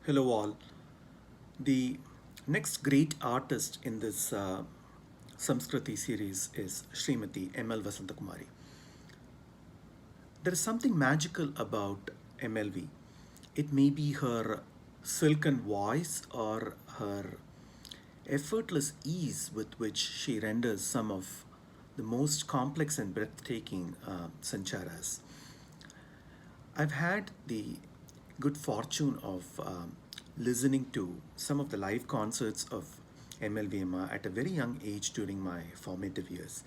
Hello, all. The next great artist in this Samskriti series is Srimati M.L. Vasantakumari. There is something magical about MLV. It may be her silken voice or her effortless ease with which she renders some of the most complex and breathtaking sancharas. I've had the good fortune of listening to some of the live concerts of MLVMA at a very young age during my formative years.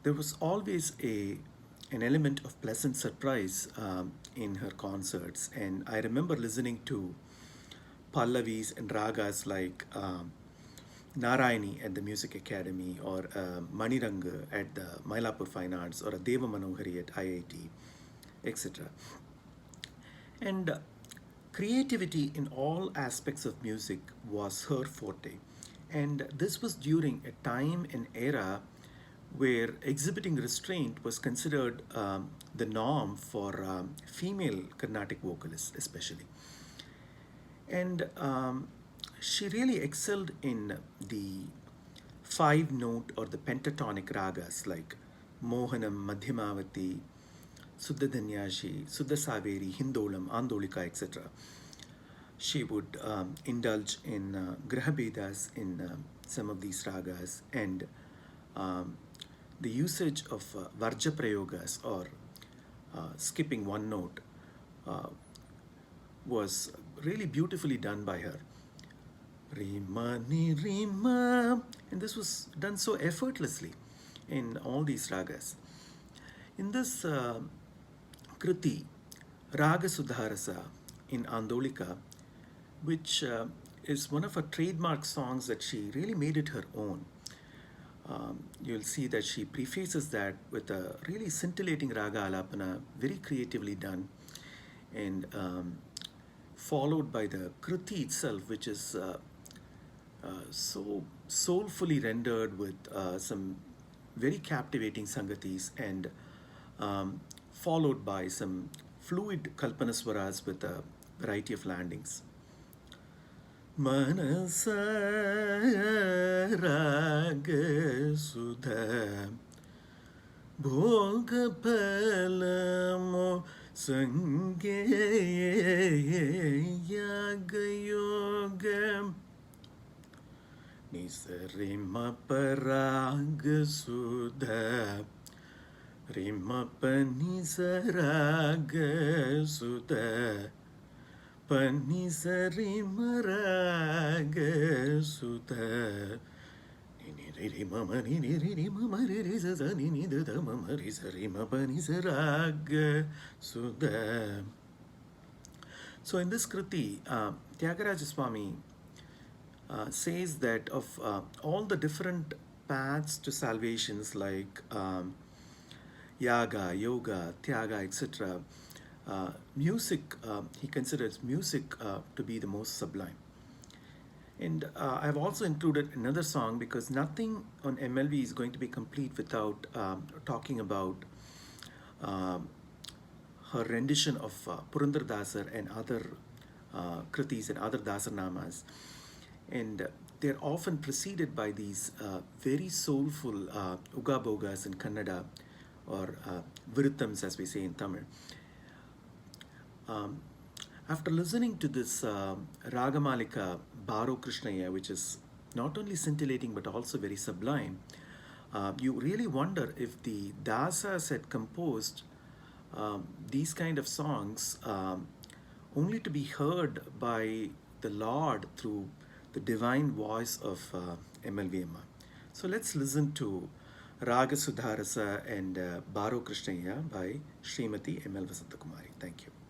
There was always an element of pleasant surprise in her concerts, and I remember listening to Pallavis and ragas like Narayani at the Music Academy, or Maniranga at the Mylapore Fine Arts, or a Deva Manohari at IIT, etc. And creativity in all aspects of music was her forte. And this was during a time and era where exhibiting restraint was considered the norm for female Carnatic vocalists, especially. And she really excelled in the five note or the pentatonic ragas like Mohanam, Madhyamavati, Suddha Dhanyashi, Suddha Saveri, Hindolam, Andolika, etc. She would indulge in Grahabedas in some of these ragas, and um, the usage of Varja Prayogas, or skipping one note, uh, was really beautifully done by her. Rima ni rima, and this was done so effortlessly in all these ragas. In this Kriti, Raga Sudharasa in Andolika, which is one of her trademark songs that she really made it her own. You'll see that she prefaces that with a really scintillating raga alapana, very creatively done, and followed by the Kriti itself, which is so soulfully rendered with some very captivating sangatis, and followed by some fluid kalpanaswaras with a variety of landings. Manasa raga sudha bhoga palamo sangeya yoga nisarima paraga sudha rima panisaraga sudha Panisari maraga sudha Nini mama nini mama risa nini da mama risa rima panisaraga sudha. So in this Kriti, Tyagaraja Swami says that of all the different paths to salvations like yaga, yoga, tyaga, etc., music, he considers music to be the most sublime. And I've also included another song because nothing on MLV is going to be complete without talking about um, her rendition of Purandar Dasar and other kritis and other Dasarnamas. And they're often preceded by these very soulful Uga Bogas in Kannada, or Viruttams as we say in Tamil. Um, After listening to this Ragamalika Baro Krishnaya, which is not only scintillating but also very sublime, you really wonder if the Dasas had composed these kind of songs only to be heard by the Lord through the divine voice of MLVMA. So let's listen to Raga Sudharasa and Baro Krishnaya by Srimati M.L. Vasantakumari. Thank you.